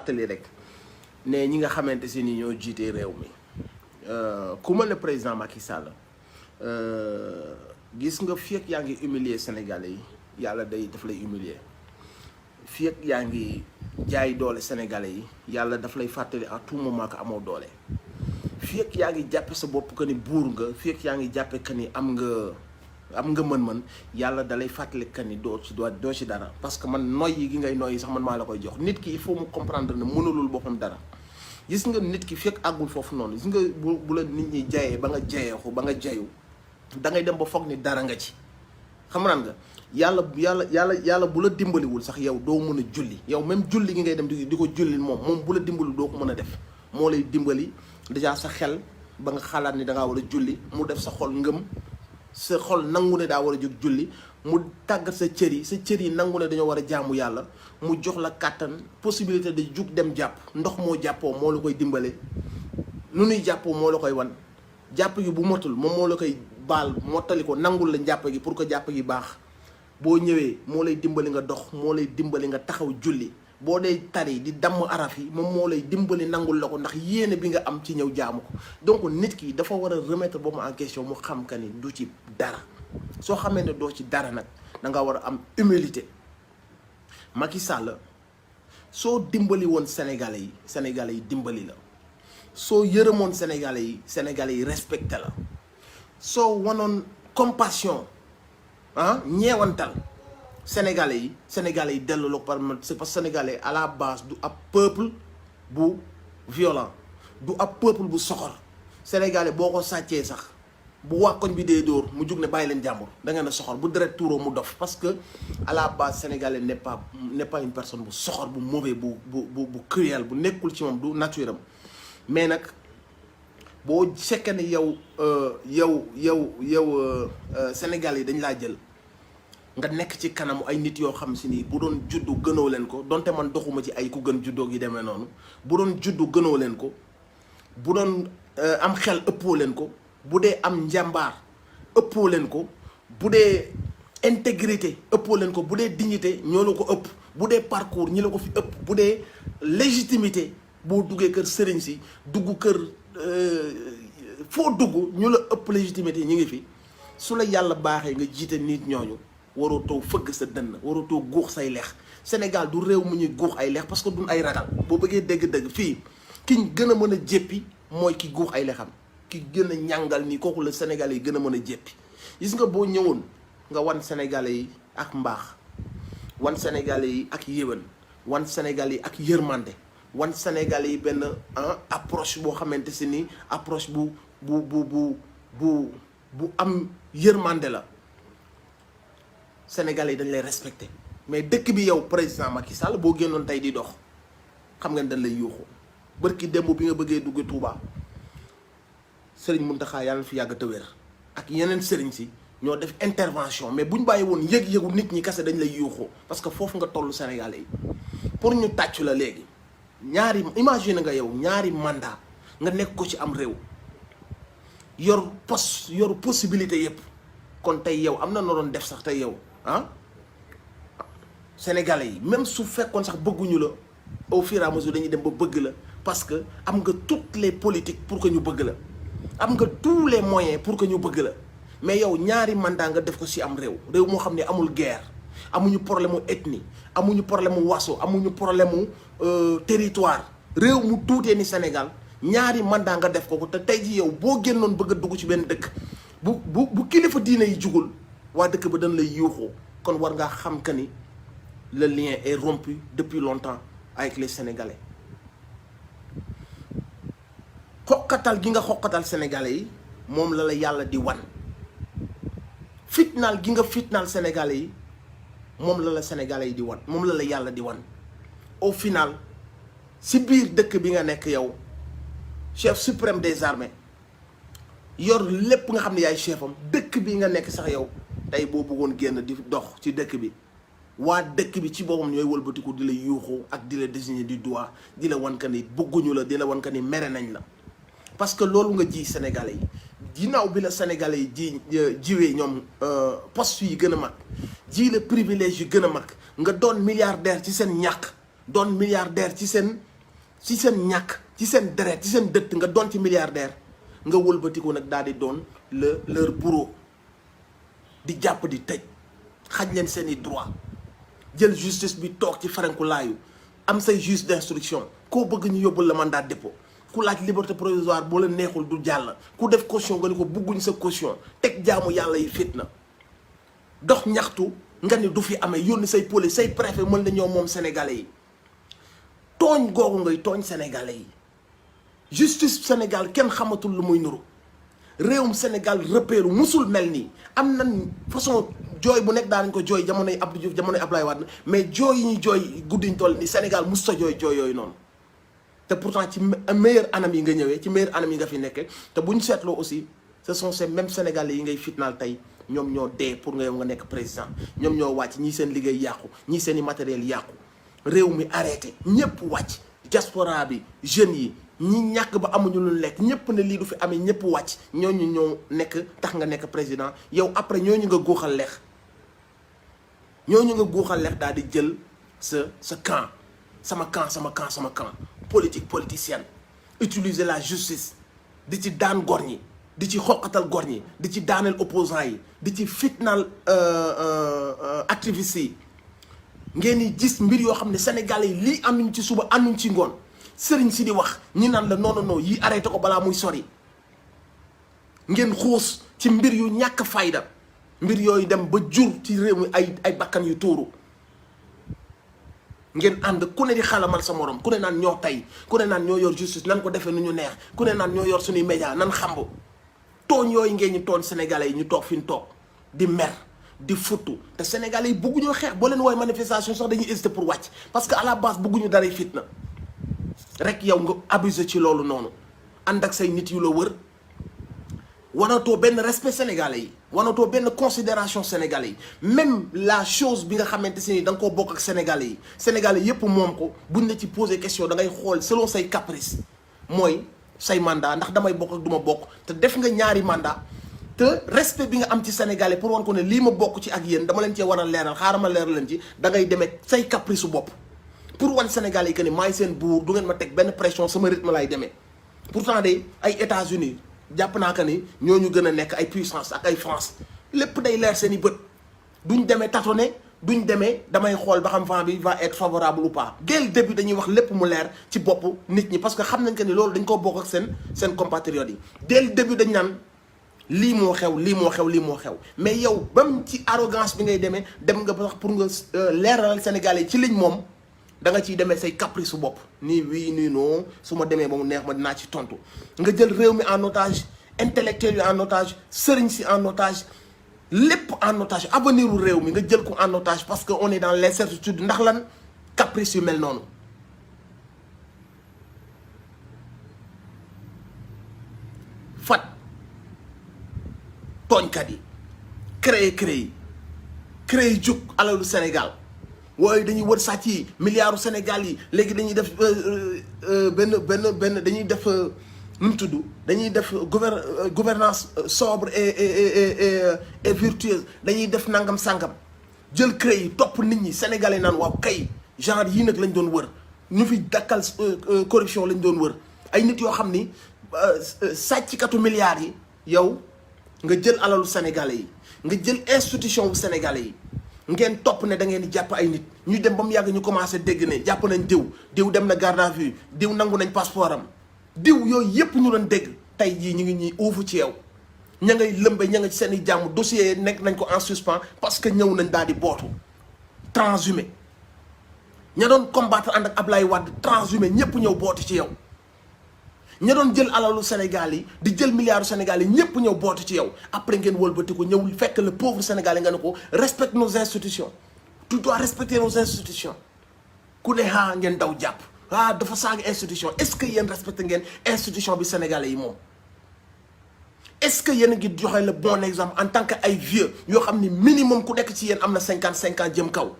fàttali rek ne ñi nga xamante si ni ñoo jiite réew mi ku mel ne président Macky Sall gis nga fii ak yaa ngi humilier Sénégalais yi yàlla daf lay humilier fii ak yaa ngi jaay doole Sénégalais yi yàlla daf lay fàttali à tout moment que amoo doole fii ak yaa ngi jàppe sa bopp que ni buur nga fii ak yaa ngi jàppe que ni am nga mën-mën yàlla dalay fàttali que ni doo ci dara parce que man noyyi gi ngay noyyi sax man maa la koy jox nit ki il faut mu comprendre ne mënulul boppam dara gis nga nit ki fekk àggul foofu noonu gis nga bu la nit ñi jayee ba nga jayeexu ba nga jayu da ngay dem ba foog ni dara nga ci xam nga yàlla bu la dimbaliwul sax yow doo mën a julli yow même julli gi ngay dem di ko julli moom bu la dimbali doo ko mën a def moo lay dimbali déjà sa xel ba nga xalaat ni da ngaa war a julli mu def sa xol ngëm sa xol nangu ne daa war a jóg julli mu tàggat sa cër yi nangu ne dañoo war a jaamu yàlla mu jox la kàttan possibilité de jug dem jàpp ndox moo jàppoo moo la koy dimbale nu nuy jàppoo moo la koy wan jàpp gi bu motul moom moo la koy baal mottali ko nangul la jàpp gi pour que jàpp gi baax boo ñëwee moo lay dimbali nga dox moo lay dimbali nga taxaw julli boo dee tari di damm araf yi moom moo lay dimbali nangul la ko ndax yéene bi nga am ci ñëw jaamu ko donc nit ki dafa war a remettre boobu en question mu xam que ni du ci dara soo xamee ne doo ci dara nag da nga war a am humilité Macky Sall soo dimbali woon Sénégalais yi dimbali la soo yërëmoon Sénégalais yi respecté la soo wanoon compassion ñeewantal Sénégalais yi dellu la par c'est parce que Sénégalais à la base du ab peuple bu violent du ab peuple bu soxor Sénégalais boo ko sàccee sax bu waa koñ bi dee dóor mu jug ne bàyyi leen jàmbur da ngeen a soxor bu deret tuuroo mu dof parce que à la base Sénégalais n'est pas une personne bu soxor bu mauvais bu cruel bu nekkul ci moom du nature am mais nag boo fekkee ne yow Sénégalais yi dañ laa jël nga nekk ci kanamu ay nit yoo xam si ni bu doon juddu gënoo leen ko donte man doxuma ci ay ku gën juddoo gi demee noonu bu doon juddu gënoo leen ko bu doon am xel ëppoo leen ko bu dee am njàmbaar ëppoo leen ko bu dee intégrité ëppoo leen ko bu dee dignité ñoo la ko ëpp bu dee parcours ñi la ko fi ëpp bu dee légitimité boo duggee kër sëriñ si dugg kër foo dugg ñu la ëpp légitimité ñi ngi fi su la yàlla baaxee nga jiite nit ñooñu waroo too fëgg sa dënn waroo too guux say leex Sénégal du réew mu ñuy guux ay leex parce que duñ ay ragal boo bëggee dégg-dégg fii kiñ gën a mën a jéppi mooy ki guux ay leexam ki gën a ñàngal nii kooku la Sénégalais yi gën a mën a jéppi gis nga boo ñëwoon nga wan Sénégalais yi ak mbaax wan Sénégalais yi ak yéwén wan Sénégalais yi ak yërmande wan Sénégalais yi benn approche boo xamante si ni approche bu am yërmande la Sénégalais yi dañ lay respecté mais dëkk bi yow président Macky Sall boo génnoon tey di dox xam nga dañ lay yuuxu bërki démb bi nga bëggee dugg Touba Serigne Mountakha yàlla na fi yàgg te wér ak yeneen Serigne si ñoo def intervention mais bu ñu bàyyi woon yëg-yëgu nit ñi kese dañ lay yuuxu parce que foofu nga tollu Sénégalais yi pour ñu tàccu la léegi imagine nga yow ñaari mandat nga nekk ko ci am réew yor possibilité yëpp kon tey yow am na noo doon def sax tey yow Sénégalais yi même su fekkoon sax bëgguñu la au fur et à mesure dañuy dem ba bëgg la parce que am nga toutes les politiques pour que ñu bëgg la am nga tous les moyens pour que ñu bëgg la mais yow ñaari mandat nga def ko ci am réew moo xam ne amul guerre amuñu problème mu ethnie amuñu problème mu waso amuñu problème mu territoire réew mu tuutee ni Sénégal ñaari mandat nga def ko te tey ji yow boo génnoon bëgg a dugg ci benn dëkk bu kilifa diine yi jugul waa dëkk ba dañ lay yuuxoo kon war ngaa xam que ni le lien est rompu depuis longtemps avec les Sénégalais xoqatal gi nga xoqatal Sénégalais yi moom la yàlla di wan fitnaal gi nga fitnaal Sénégalais yi moom la Sénégalais yi di wan moom la yàlla di wan au final si biir dëkk bi nga nekk yow chef suprême des armées yor lépp nga xam ne yaay chefam dëkk bi nga nekk sax yow tey boo bëggoon génn di dox ci dëkk bi waa dëkk bi ci boppam ñooy wëlbatiku di la yuuxu ak di la désigner du doigt di la wan ka ni bëgguñu la di la wan ka ni mere nañ la parce que loolu nga ji Sénégalais yi ginnaaw bi la Sénégalais yi jiwee ñoom poste yi gën a mag le privilège yu gën a mag nga doon milliardaire ci seen ñàkk doon milliardaire ci seen ci seen ñàkk ci seen deret ci seen dëtt nga doon ci milliardaire nga wëlbatiku nag daal di doon leur bourreau di jàpp di tëj xaj leen seen i droit jël justice bi toog ci farankulaayu am say juge d'instruction koo bëgg ñu yóbbul la mandat de dépôt ku laaj liberté provisoire boo la neexul du jàll ku def caution nga ni ko bugguñ sa caution teg jaamu yàlla yi fitna dox ñaxtu nga ni du fi amee yónni say police say préfet mën na ñoo moom sénégalais yi tooñ googu ngay tooñ sénégalais yi justice Sénégal kenn xamatul lu muy nuru réewum Sénégal repéru musul mel nii am nañ façon jooy bu nekk daanañ ko jooy jamonoy Abdou Diouf jamonoy Abdoulaye Wade mais jooy yi ñuy jooy guddiñ toll ni Sénégal mus ta jooy yooyu noonu te pourtant ci meilleur anam yi nga ñëwee ci meilleur anam yi nga fi nekkee te bu ñu seetloo aussi ce sont ces mêmes Sénégalais yi ngay fitnaal tey ñoom ñoo dee pour nga yow nga nekk président ñoom ñoo wàcc ñii seen liggéey yàqu ñii seen i matériel yàqu réew mi arrêté ñëpp wàcc diaspora bi jeunes yi ñi ñàkk ba amuñu lu lekk ñëpp ne lii du fi amee ñëpp wàcc ñooñu ñoo nekk tax nga nekk président yow après ñooñu nga góoxal leex daal di jël sa camp sama camp politique politicienne utiliser la justice di ci daan gor ñi di ci xoqatal gor ñi di ci daaneel opposants yi di ci fitnaal activistes yi ngeen di gis mbir yoo xam ne sénégalais yi lii amuñ ci suba amuñ ci ngoon sëriñ si di wax ñi naan la non yi arrêté ko balaa muy sori ngeen xuus ci mbir yu ñàkk fayda mbir yooyu dem ba jur ci réew mi ay bakkan yu tuuru ngeen ànd ku ne di xalamal sa morom ku ne naan ñoo tey ku ne naan ñoo yor justice nan ko defee nu ñu neex ku ne naan ñoo yor suñuy média nan xamb tooñ yooyu ngeen ñu tooñ sénégalais yi ñu toog fi ñu toog di mer di futtu te sénégalais yi bëgguñoo xeex boo leen woowee manifestation sax dañuy hésiter pour wàcc parce que à la base bëgguñu dara fitna rek yow nga abusé ci loolu noonu ànd ak say nit yu la wër wanatoo benn respect sénégalais yi wanatoo benn considération sénégalais yi même la chose bi nga xamante si ni da nga koo bokk ak sénégalais yi yépp moom ko buñ la ci poser question da ngay xool selon say caprice mooy say mandat ndax damay bokk ak du ma bokk te def nga ñaari mandat te respect bi nga am ci sénégalais pour wan ko ne lii ma bokk ci ak yéen dama leen cee war a leeral xaaral ma leeral leen ci da ngay demee say caprice su bopp pour wan sénégalais yi que ni maay seen buur du ngeen ma teg benn pression sama rythme lay demee pourtant de ay États-Unis jàpp naa que ni ñooñu gën a nekk ay puissance ak ay France lépp day leer seen i bët duñ demee tâtonner duñ demee damay xool ba xam vent bi va être favorable ou pas dès le début dañuy wax lépp mu leer ci bopp nit ñi parce que xam nañ que ni loolu dañ ko bokk ak seen compatriotes yi dès le début dañ naan lii moo xew mais yow bam ci arrogance bi ngay demee dem nga ba sax pour nga leeralal Sénégalais yi ci liñ moom da nga ciy demee say caprice su bopp nii oui nii non su ma demee ba mu neex ma dinaa ci tontu nga jël réew mi en otage intellectuel yi en otage sëriñ si en otage lépp en otage avenir u réew mi nga jël ko en otage parce que on est dans l'incertitude ndax lan caprice yu mel noonu fat tooñkat yi créer jóg alalu Sénégal waaye dañuy wër sàcc yi milliards Sénégal yi léegi dañuy def benn dañuy def nu mu tudd dañuy def gouvernance sobre et vertueuse dañuy def nangam sangam jël CREI yi topp nit ñi sénégalais naan waaw kay genre yii nag lañ doon wër ñu fi dakkal corruption lañ doon wër ay nit yoo xam ni sàcckatu milliards yi yow nga jël alalu sénégalais yi nga jël institution bu sénégalais yi ngeen topp ne da ngeen di jàpp ay nit ñu dem ba mu yàgg ñu commencé dégg ne jàpp nañ diw dem na garde à vue diw nangu nañ passeport am diw yooyu yépp ñu doon dégg tey jii ñu ngi ñuy uufu ci yow ña ngay lëmbe ña nga ci seen i jàmm dossier nekk nañ ko en suspens parce que ñëw nañ daal di bootu transhumé ña doon combattre ànd ak Ablaye Wade transhumé ñëpp ñëw bootu ci yow ña doon jël alalu Sénégal yi di jël milliards Sénégal yi ñëpp ñëw bootu ci yow après ngeen wëlbati ko ñëw fekk le pauvre Sénégalais nga ne ko respecte nos institutions tu dois respecter nos institutions ku ne ngeen daw jàpp dafa saaga institution est-ce que yéen respecté ngeen institution bi Sénégalais yi moom est-ce que yéen a ngi joxe le bon exemple en tant que ay vieux yoo xam ni minimum ku nekk ci yéen am na 55 ans jëm kaw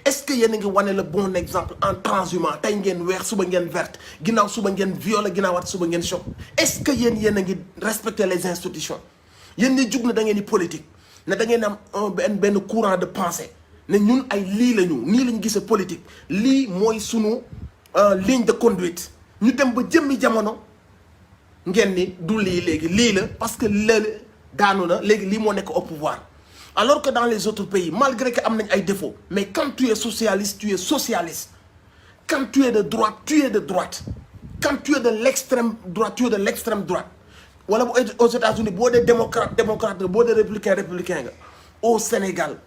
est-ce que yéen a ngi wane le bon exemple en transhumant tey ngeen weex suba ngeen verte ginnaaw suba ngeen violet ginnaawaat suba ngeen choc est-ce que yéen a ngi respecter les institutions yéen ni jug na da ngeen di politique ne da ngeen am benn courant de pensée ne ñun ay lii la ñu nii la ñu gisee politique lii mooy sunu ligne de conduite ñu dem ba jëmmi jamono ngeen ni du lii léegi lii la parce que lële daanu na léegi lii moo nekk au pouvoir alors que dans les autres pays malgré que am nañ ay défauts mais quand tu es socialiste tu es socialiste quand tu es de droite tu es de droite quand tu es de l'extrême droite tu es de l'extrême droite wala bu aux États-Unis boo dee démocrate nga boo dee républicain nga au Sénégal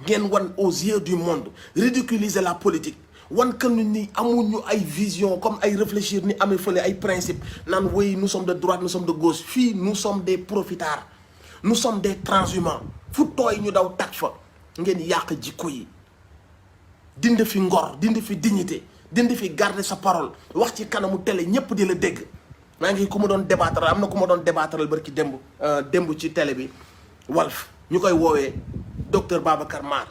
ngeen wan aux yeux du monde ridiculiser la politique wan que ni amuñu ay vision comme ay réfléchir ni amee fële ay principe naan oui nous sommes de droite nous sommes de gauche fii nous sommes des profitards nous sommes des transhumants fu tooy ñu daw tag fa ngeen yàq jikko yi dindi fi ngor dindi fi dignité dindi fi garder sa parole wax ci kanamu télé ñépp di la dégg maa ngi ku ma doon débattre am na ku ma doon débattre barki démb ci télé bi Walf ñu koy woowee docteur Babacar Mar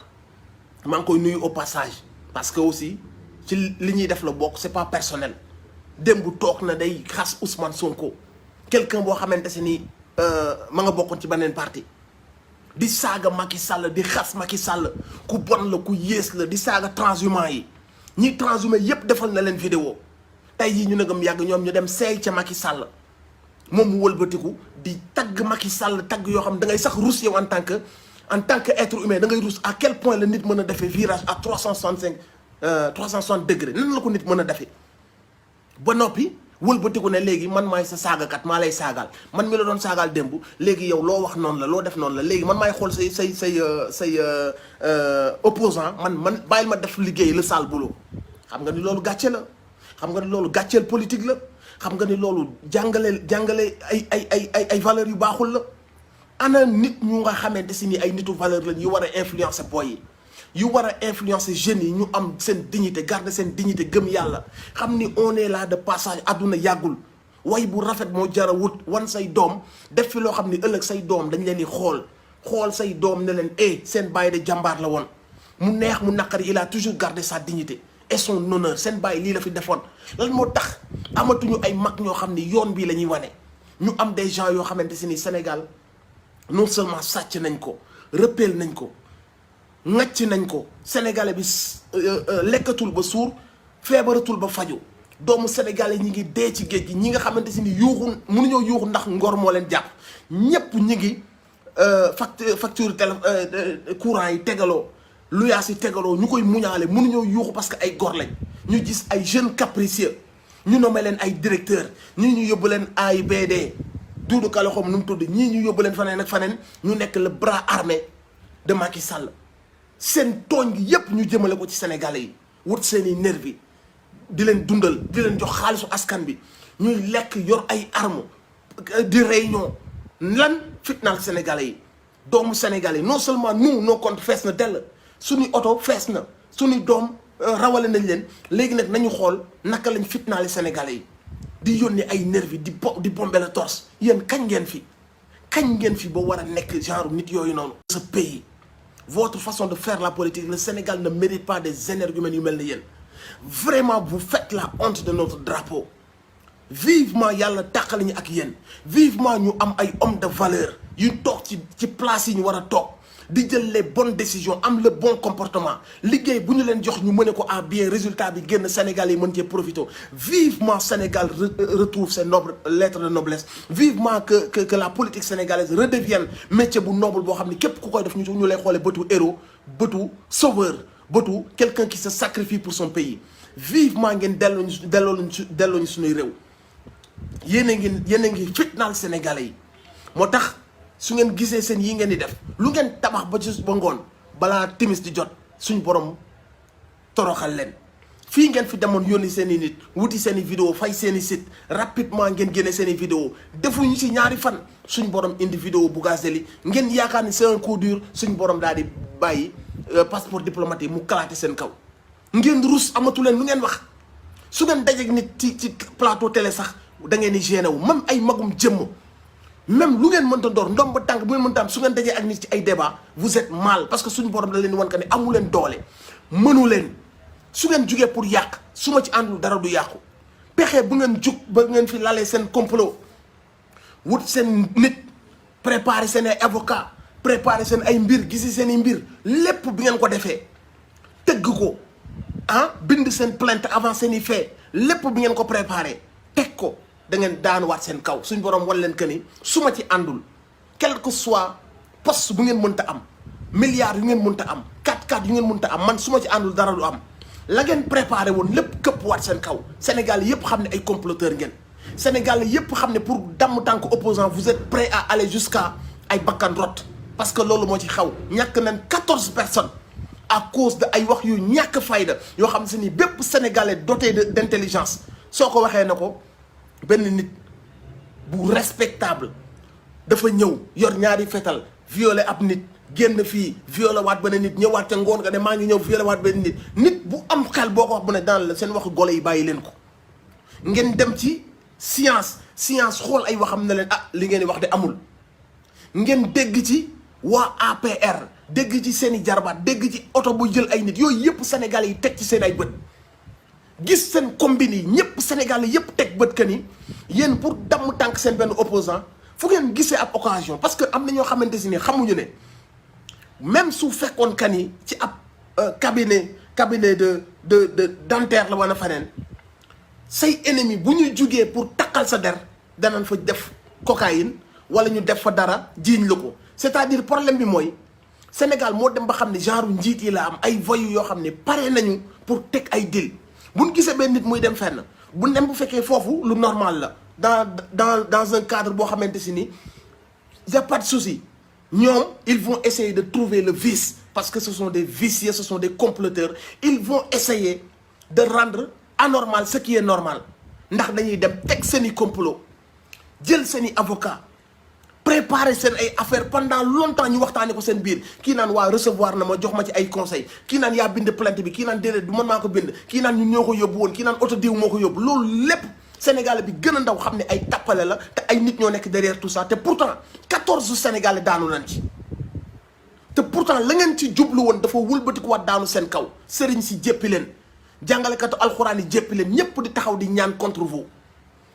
maa ngi koy nuyu au passage parce que aussi ci li ñuy def la bokk c'est pas personnel démb toog na day xas Ousmane Sonko quelqu'un boo xamante si ni ma nga bokkoon ci beneen parti di saaga Macky Sall di xas Macky Sall ku bon la ku yées la di saaga transhumant yi ñi transhumé yépp defal na leen vidéo tey jii ñu negam yàgg ñoom ñu dem seey ca Macky Sall moom mu wëlbatiku di tagg Macky Sall tagg yoo xam da ngay sax rus yow en tant que être humain da ngay rus à quel point la nit mën a defee virage à 360 degrés nan la ko nit mën a defee ba noppi wëlbatiku ne léegi man maay sa saagakat maa lay saagaal man mi la doon saagaal démb léegi yow loo wax noonu la loo def noonu la léegi man maay xool say opposant man bàyyil ma def liggéey le sale boulot xam nga ni loolu gàcce la xam nga ni loolu gàcceel politique la xam nga ni loolu jàngale ay valeurs yu baaxul la ana nit ñu nga xamante si ni ay nitu valeur lañ yu war a influencer boy yi yu war a influencer jeunes yi ñu am seen dignité garder seen dignité gëm yàlla xam ni on est là de passage àdduna yàggul way bu rafet moo jara wut wan say doom def fi loo xam ni ëllëg say doom dañ leen di xool say doom ne leen seen bàyyi de jàmbaar la woon mu neex mu naqari il a toujours gardé sa dignité et son honneur seen bàyyi lii la fi defoon lan moo tax amatuñu ay mag ñoo xam ni yoon bii la ñuy wane ñu am des gens yoo xamante si ni Sénégal non seulement sàcc nañ ko rëppeel nañ ko ŋàcc nañ ko sénégalais bi lekkatul ba suur feebaratul ba faju doomu sénégalais ñi ngi dee ci géej gi ñi nga xamante si ni yuuxu mënuñoo yuuxu ndax ngor moo leen jàpp ñépp ñi ngi facture courant yi tegaloo luyaas yi tegaloo ñu koy muñaale mënuñoo yuuxu parce que ay gor lañ ñu gis ay jeunes capricieux ñu nommé leen ay directeur ñii ñu yóbbu leen AIBD Doudou Ka xom nu mu tudd ñii ñu yóbbu leen faneen ak faneen ñu nekk le bras armé de Macky Sall seen tooñ gi yépp ñu jëmale ko ci Sénégalais yi wut seeni nervi di leen dundal di leen jox xaalisu askan bi ñuy lekk yor ay armes di réunion lan fitnaal Sénégalais yi doomu Sénégalais yi non seulement nous nos comptes fees na dell suñuy oto fees na suñuy doom rawale nañ leen léegi nag nañu xool naka lañ fitnaale Sénégalais yi di yónni ay nervi di bomber le torse yéen kañ ngeen fi ba war a nekk genre nit yooyu noonu. ce pays votre façon de faire la politique le Sénégal ne mérite pas des énergumènes yu mel ni yéen vraiment vous faites la honte de notre drapeau vivement yàlla tàqali ñu ak yéen vivement ñu am ay hommes de valeur yu toog ci place yi ñu war a toog di jël les bonnes décisions am le bon comportement liggéey bu ñu leen jox ñu mëne ko à bien résultat bi génn Sénégal yi mën cee profité vivement Sénégal retrouve ses nobles lettres de noblesse vivement que la politique sénégalaise redevienne métier bu noble boo xam ne képp ku koy def ñu lay xoolee bëtu héros bëtu sauveur bëtu quelqu'un qui se sacrifie pour son pays vivement ngeen delloo ñu suñuy réew yéen a ngi fitnaal Sénégalais yi moo tax su ngeen gisee seen yi ngeen di def lu ngeen tabax ba ngoon balaa timis di jot suñ borom toroxal leen fii ngeen fi demoon yónni seen i nit wuti seen i vidéo fay seen i site rapidement ngeen génne seen i vidéo defuñu ci ñaari fan suñ borom indi vidéo Bougazelli ngeen yaakaar ni c'est un coup dur suñ borom daal di bàyyi passeport diplomatique mu kalaate seen kaw ngeen rus amatu leen lu ngeen wax su ngeen dajeeg nit ci plateau télé sax da ngeen di gêné wu même ay magum jëmm même lu ngeen mënta door ndom ba tànk bu ngeen mënta am su ngeen dajee ak nit ci ay débat vous êtes mal parce que suñu borom da leen wan que ne amu leen doole mënu leen su ngeen jugee pour yàq su ma ci àndul dara du yàqu pexe bu ngeen jug ba ngeen fi lalee seen complot wut seen nit préparer seen ay avocat préparer seen ay mbir gisi seen i mbir lépp bi ngeen ko defee tëgg ko bind seen plainte avant seen i fait lépp bi ngeen ko préparer ko da ngeen daanuwaat seen kaw suñ borom wan leen que ni su ma ci àndul quel que soit poste bu ngeen mënta am milliards yu ngeen mënta am 4x4 yu ngeen mënta am man su ma ci àndul dara du am la ngeen préparé woon lépp këpp waat seen kaw Sénégal yëpp xam ne ay comploteur ngeen Sénégal yëpp xam ne pour damm tànk opposant vous êtes prêt à aller jusqu'à ay bakkan rot parce que loolu moo ci xaw ñàkk nañ 14 personnes à cause de ay wax yu ñàkk fayda yoo xam ni bépp sénégalais doté d'intelligence soo ko waxee na ko benn nit bu respectable dafa ñëw yor ñaari fetal violé ab nit génn fii violé waat benn nit ñëwaat ca ngoon nga ne maa ngi ñëw violé waat benn nit bu am xel boo ko wax bu ne dans la seen waxu golo yi bàyyi leen ko ngeen dem ci science xool ay waxam ne leen li ngeen di wax de amul ngeen dégg ci waa APR dégg ci seen i jarbaat dégg ci oto bu jël ay nit yooyu yëpp Sénégalais yi teg ci seen ay bët gis seen combine yi ñëpp Sénégalais yëpp teg bët que ni yéen pour damm tànk seen benn opposant fu ngeen gisee ab occasion parce que am na ñoo xamante si ni xamuñu ne même su fekkoon kan yi ci ab cabinet de dentaire la wala feneen say ennemi bu ñu jugee pour takkal sa der danañ fa def cocaïne wala ñu def fa dara jiiñ la ko c'est-à-dire problème bi mooy Sénégal moo dem ba xam ne genre njiit yi la am ay voyous yoo xam ne pare nañu pour teg ay deal bu ñu gisee benn nit muy dem fenn bu dem bu fekkee foofu lu normal la dans un cadre boo xamante si ni y a pas de souci ñoom ils vont essayer de trouver le vice parce que ce sont des vicieux ce sont des comploteurs ils vont essayer de rendre anormal ce qui est normal ndax dañuy dem teg seeni complot jël seeni avocat préparer seen ay affaires pendant longtemps ñu waxtaanee ko seen biir kii naan waa recevoir na ma jox ma ci ay conseils kii naan yaa bind plainte bi kii naan déedéet du man maa ko bind kii naan ñun ñoo ko yóbbu woon kii naan oto diw moo ko yóbbu loolu lépp Sénégalais bi gën a ndaw xam ne ay tappale la te ay nit ñoo nekk derrière tout ça te pourtant 14 Sénégalais daanu nañ ci te pourtant la ngeen ci jublu woon dafa wëlbatikuwaat daanu seen kaw sëriñ si jéppi leen jàngalekatu alxuraan yi jéppi leen ñëpp di taxaw di ñaan contre vous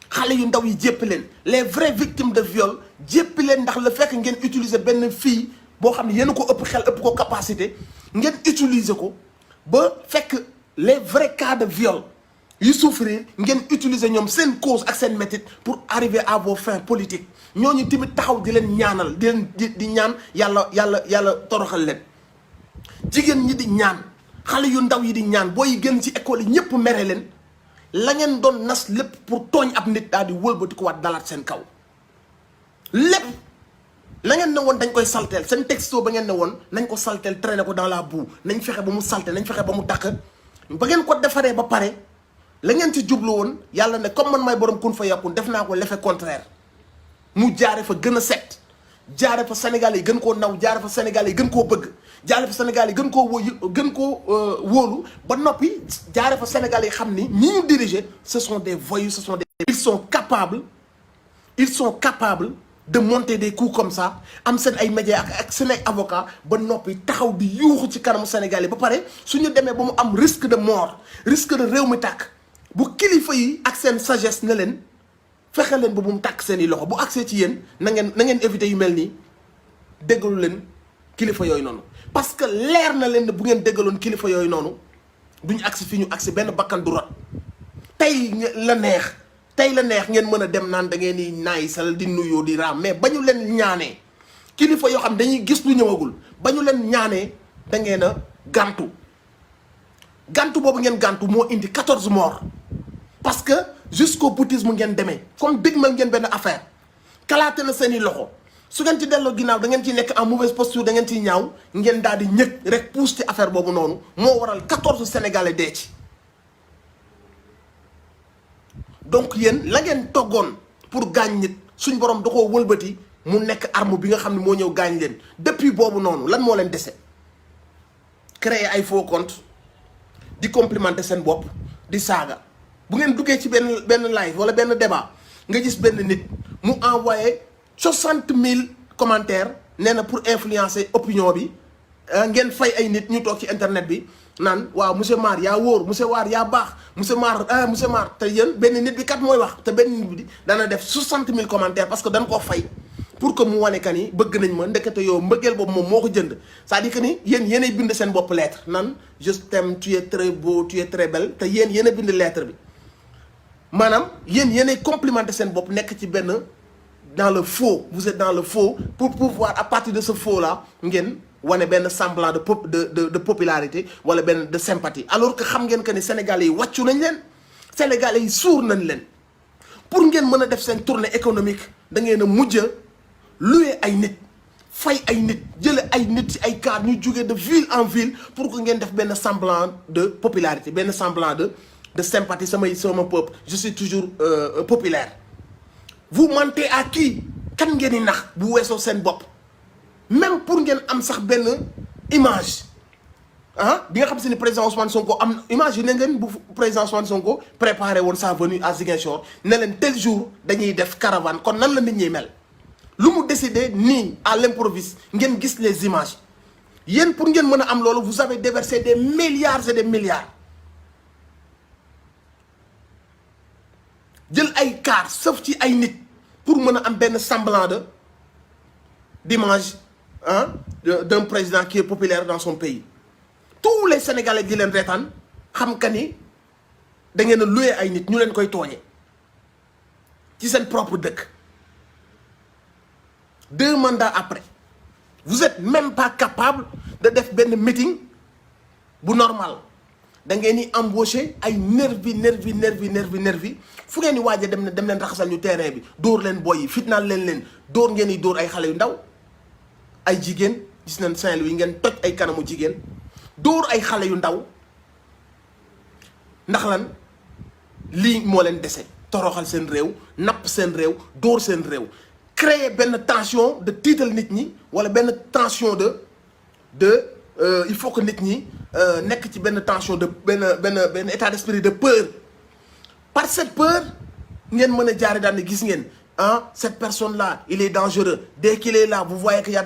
xale yu ndaw yi jéppi leen les vraies victimes de viol jéppi leen ndax le fait que ngeen utiliser benn fille boo xam ne yéen a ko ëpp xel ëpp ko capacité ngeen utiliser ko ba fekk les vrais cas de viol yu souffrir ngeen utiliser ñoom seen cause ak seen métit pour arriver à vos fins politiques ñooñu tamit taxaw di leen ñaanal di leen di ñaan yàlla toroxal leen jigéen ñi di ñaan xale yu ndaw yi di ñaan booy génn ci école yi ñëpp mere leen la ngeen doon nas lépp pour tooñ ab nit daal di wëlbati ko waat dalaat seen kaw lépp la ngeen ne woon dañ koy salteel seen texto ba ngeen ne woon nañ ko salteel traîner ko dans la boue nañ fexe ba mu salte nañ fexe ba mu takk ba ngeen ko defaree ba pare la ngeen ci jublu woon yàlla ne comme man may borom kun fa yàkkun def naa ko l'effet contraire mu jaare fa gën a set jaare fa Sénégal yi gën koo naw jaare fa Sénégal yi gën koo bëgg jaare fa Sénégal yi gën koo wóolu ba noppi jaare fa Sénégal yi xam ni ñi ñu diriger ce sont des voyous ce sont des ils sont capables de monter des coups comme ça am seen ay médias ak seen ay avocats ba noppi taxaw di yuuxu ci kanamu Sénégal yi ba pare suñu demee ba mu am risque de mort risque de réew mi tàkk bu kilifa yi ak seen sagesse ne leen fexe leen ba mu tàkk seen i loxo bu accès ci yéen na ngeen éviter yu mel nii déggalu leen kilifa yooyu noonu parce que leer na leen ne bu ngeen déggaloon kilifa yooyu noonu duñu agsi fi ñu agsi benn bakkan du rot tey la neex ngeen mën a dem naan da ngeen di naay sal di nuyoo di raam mais ba ñu leen ñaanee kilifa yoo xam dañuy gis lu ñëwagul ba ñu leen ñaanee da ngeen a gàntu boobu ngeen gàntu moo indi 14 morts parce que jusqu'au boutisme ngeen demee comme dégmal ngeen benn affaire kalaate na seeni loxo su ngeen ci delloo ginnaaw da ngeen ciy nekk en mauvaise posture da ngeen ciy ñaaw ngeen daal di ñëg rek pousse ci affaire boobu noonu moo waral 14 Sénégalais dee ci donc yéen la ngeen toggoon pour gaañ nit suñ borom da koo wëlbati mu nekk arme bi nga xam ne moo ñëw gaañ leen depuis boobu noonu lan moo leen dese créer ay faux compte di complimenter seen bopp di saaga bu ngeen duggee ci benn live wala benn débat nga gis benn nit mu envoyé 60 000 commentaires nee na pour influencer opinion bi ngeen fay ay nit ñu toog ci internet bi naan waaw monsieur Mar yaa wóor monsieur War yaa baax monsieur Mar te yéen benn nit bi kat mooy wax te benn nit bi dana def 60 000 commentaires parce que dañ koo fay pour que mu wane que ni bëgg nañ ma ndekete yow mbëggeel boobu moom moo ko jënd c'est-à-dire que ni yéenay bind seen bopp lettre nan je t'aime tu es très beau tu es très belle te yéen a bind lettre bi maanaam yéenay complimenter seen bopp nekk ci benn dans le faux, vous êtes dans le faux pour pouvoir à partir de ce faux là ngeen wane benn semblant de popularité wala benn de sympathie alors que xam ngeen que ni Sénégalais yi wàccu nañ leen Sénégalais yi suur nañ leen pour ngeen mën a def seen tournée économique da ngeen a mujj a louer ay nit fay ay nit jële ay nit ci ay car ñu jógee de ville en ville pour que ngeen def benn semblant de popularité benn semblant de sympathie sama peuple je suis toujours populaire. Vous mentez à qui kan ngeen di nax bu weesoo seen bopp même pour ngeen am sax benn image ah bi nga xam si ne président Ousmane Sonko am imagine ngeen bu président Ousmane Sonko préparé woon sa venue à Ziguinchor ne leen tel jour dañuy def caravane kon nan la nit ñi mel lu mu décidé nii à l'improviste ngeen gis les images yéen pour ngeen mën a am loolu vous avez déversé des milliards et des milliards jël ay car sauf ci ay nit pour mën a am benn semblant d'image d'un président qui est populaire dans son pays tous les Sénégalais di leen reetaan xam ka ni da ngeen a loué ay nit ñu leen koy tooñe ci seen propre dëkk 2 mandats après vous êtes même pas capable de def benn meeting bu normal da ngeen di embaucher ay nervi fu ngeen di waaj a dem leen raxasal ñu terrain bi dóor leen boy yi fitnaal leen dóor ngeen di dóor ay xale yu ndaw ay jigéen gis nañ Saint-Louis ngeen toj ay kanamu jigéen dóor ay xale yu ndaw ndax lan lii moo leen dese toroxal seen réew napp seen réew dóor seen réew créer benn tension de tiital nit ñi wala benn tension il faut que nit ñi nekk ci benn tension de benn état d'esprit de peur par cette peur ngeen mën a jaare daan ne gis ngeen cette personne là il est dangereux dès qu'il est là vous voyez que y a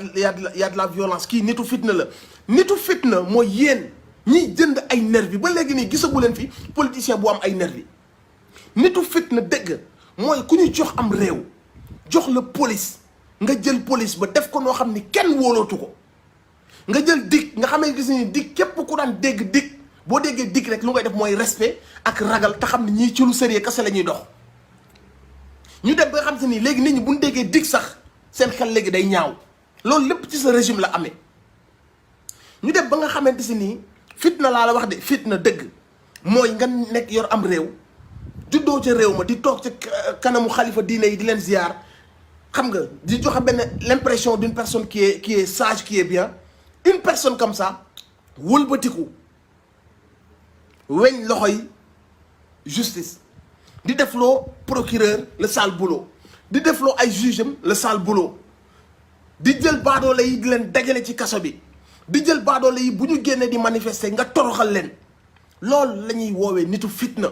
de la violence kii nitu fitna la nitu fitna mooy yéen ñiy jënd ay nervi ba léegi nii gisagu leen fi politicien bu am ay nervi nitu fitna dëgg mooy ku ñu jox am réew jox la police nga jël police ba def ko noo xam ni kenn wóolootu ko nga jël dig nga xamee gis ni dig képp ku daan dégg dig boo déggee dig rek lu ngay def mooy respect ak ragal te xam ne ñii ci lu sérieux kese la ñuy dox ñu dem ba nga xam si ni léegi nit ñi bu ñu déggee dig sax seen xel léegi day ñaaw loolu lépp ci sa régime la amee ñu dem ba nga xamante si nii fitna laa la wax de fitna dëgg mooy nga nekk yor am réew juddoo ca réew ma di toog ca kanamu xalifa diine yi di leen ziar xam nga di joxe benn l'impression d'une personne qui est sage qui est bien une personne comme ça wëlbatiku weñ loxoy justice di defloo procureur le sale boulot di defloo ay juge am le sale boulot di jël baadoole yi di leen dajale ci kaso bi di jël baadoole yi bu ñu génnee di manifester nga toroxal leen loolu la ñuy woowee nitu fitna